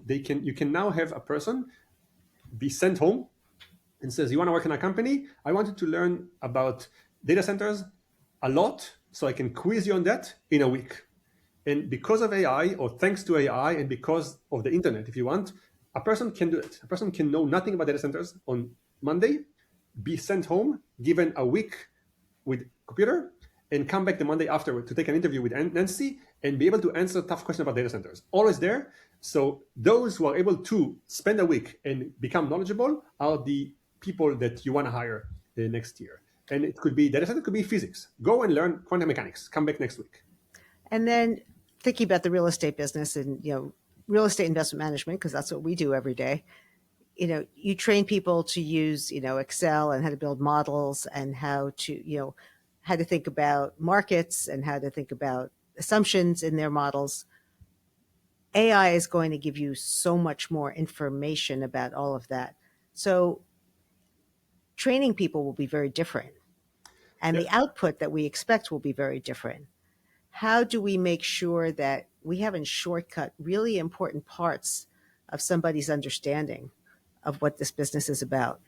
you can now have a person be sent home and says, you want to work in a company? I wanted to learn about data centers a lot, so I can quiz you on that in a week. And because of AI, or thanks to AI, and because of the internet, if you want, a person can do it. A person can know nothing about data centers on Monday, be sent home, given a week with computer, and come back the Monday afterward to take an interview with Nancy and be able to answer tough questions about data centers. Always there. So those who are able to spend a week and become knowledgeable are the people that you want to hire next year. And it could be data center, it could be physics. Go and learn quantum mechanics. Come back next week. And then thinking about the real estate business and, real estate investment management, because that's what we do every day. You train people to use, Excel and how to build models and how to, how to think about markets and how to think about assumptions in their models. AI is going to give you so much more information about all of that. So training people will be very different. And the output that we expect will be very different. How do we make sure that we haven't shortcut really important parts of somebody's understanding of what this business is about?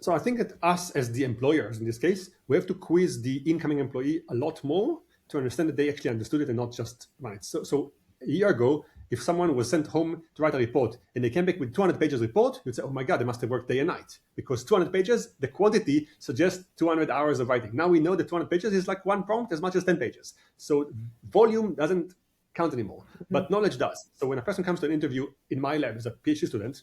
So I think that us as the employers, in this case, we have to quiz the incoming employee a lot more to understand that they actually understood it and not just run it. So a year ago, if someone was sent home to write a report and they came back with 200 pages report, you'd say, oh my God, they must have worked day and night. Because 200 pages, the quantity suggests 200 hours of writing. Now we know that 200 pages is like one prompt as much as 10 pages. So volume doesn't count anymore, but knowledge does. So when a person comes to an interview in my lab as a PhD student,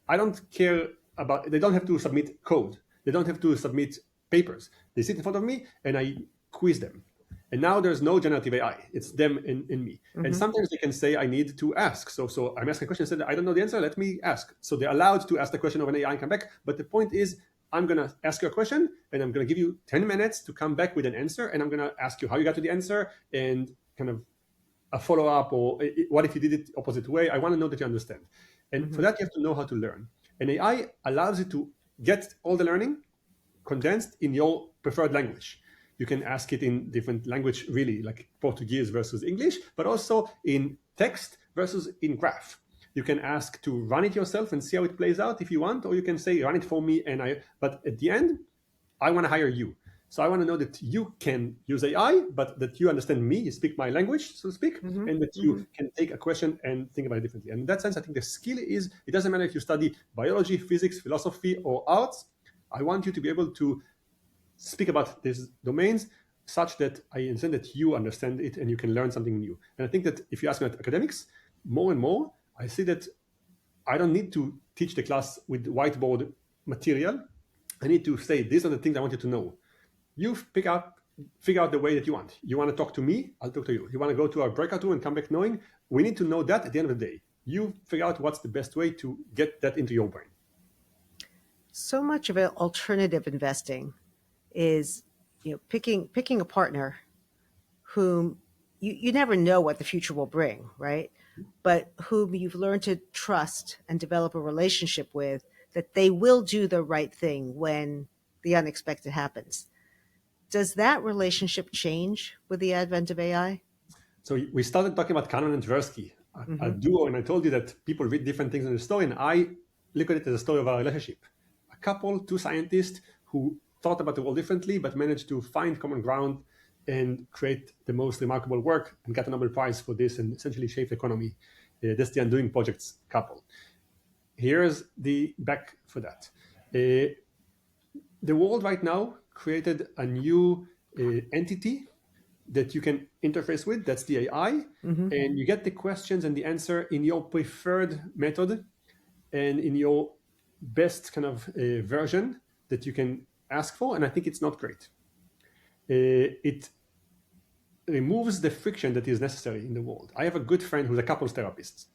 I don't care about, they don't have to submit code. They don't have to submit papers. They sit in front of me and I quiz them. And now there's no generative AI. It's them and me. Mm-hmm. And sometimes they can say, I need to ask. So I'm asking a question and said, I don't know the answer. Let me ask. So they're allowed to ask the question of an AI and come back. But the point is, I'm going to ask you a question and I'm going to give you 10 minutes to come back with an answer. And I'm going to ask you how you got to the answer and kind of a follow-up, or what if you did it opposite way? I want to know that you understand. And for that, you have to know how to learn. And AI allows you to get all the learning condensed in your preferred language. You can ask it in different language, really, like Portuguese versus English, but also in text versus in graph. You can ask to run it yourself and see how it plays out if you want, or you can say, run it for me. But at the end, I want to hire you. So I want to know that you can use AI, but that you understand me, you speak my language, so to speak, and that you can take a question and think about it differently. And in that sense, I think the skill is, it doesn't matter if you study biology, physics, philosophy, or arts. I want you to be able to speak about these domains such that I understand that you understand it and you can learn something new. And I think that if you ask me about academics, more and more, I see that I don't need to teach the class with whiteboard material. I need to say, these are the things I want you to know. You figure out the way that you want. You want to talk to me, I'll talk to you. You want to go to our breakout room and come back knowing, we need to know that at the end of the day. You figure out what's the best way to get that into your brain. So much of alternative investing is, picking a partner whom you never know what the future will bring, right? But whom you've learned to trust and develop a relationship with, that they will do the right thing when the unexpected happens. Does that relationship change with the advent of AI? So we started talking about Kahneman and Tversky, a duo, and I told you that people read different things in the story, and I look at it as a story of our relationship. A couple, two scientists who thought about the world differently, but managed to find common ground and create the most remarkable work and get a Nobel Prize for this and essentially shape the economy. That's the Undoing Projects couple. Here's the back for that. The world right now created a new entity that you can interface with. That's the AI. And you get the questions and the answer in your preferred method and in your best kind of version that you can ask for. And I think it's not great. It removes the friction that is necessary in the world. I have a good friend who's a couples therapist.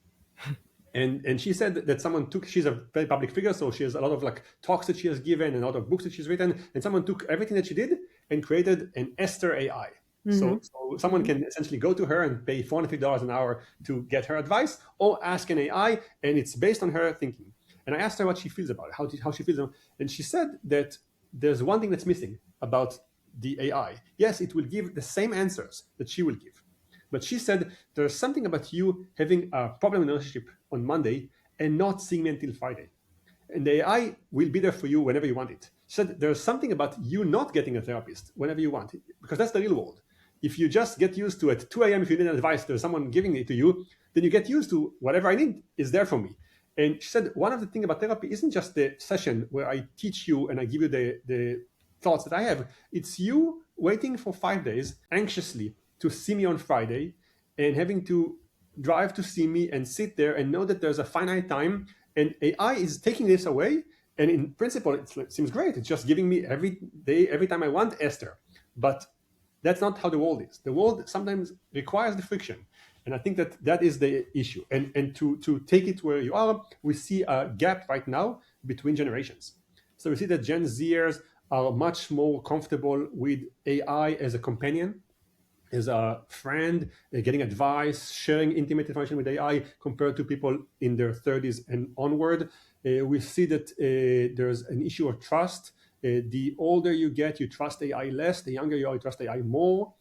And she said that she's a very public figure, so she has a lot of like talks that she has given and a lot of books that she's written, and someone took everything that she did and created an Esther AI. So someone can essentially go to her and pay $450 an hour to get her advice, or ask an AI, and it's based on her thinking. And I asked her what she feels about it, how she feels about it. And she said that there's one thing that's missing about the AI. Yes, it will give the same answers that she will give, But she said there's something about you having a problem in a relationship on Monday and not seeing me until Friday. And the AI will be there for you whenever you want it. She said there's something about you not getting a therapist whenever you want it, because that's the real world. If you just get used to at 2 a.m., if you need advice, there's someone giving it to you, then you get used to whatever I need is there for me. And she said one of the things about therapy isn't just the session where I teach you and I give you the thoughts that I have. It's you waiting for 5 days anxiously to see me on Friday and having to drive to see me and sit there and know that there's a finite time, and AI is taking this away. And in principle, it seems great. It's just giving me every day, every time I want, Esther. But that's not how the world is. The world sometimes requires the friction. And I think that that is the issue. And to take it where you are, we see a gap right now between generations. So we see that Gen Zers are much more comfortable with AI as a companion, as a friend, getting advice, sharing intimate information with AI compared to people in their 30s and onward. We see that there's an issue of trust. The older you get, you trust AI less. The younger you are, you trust AI more.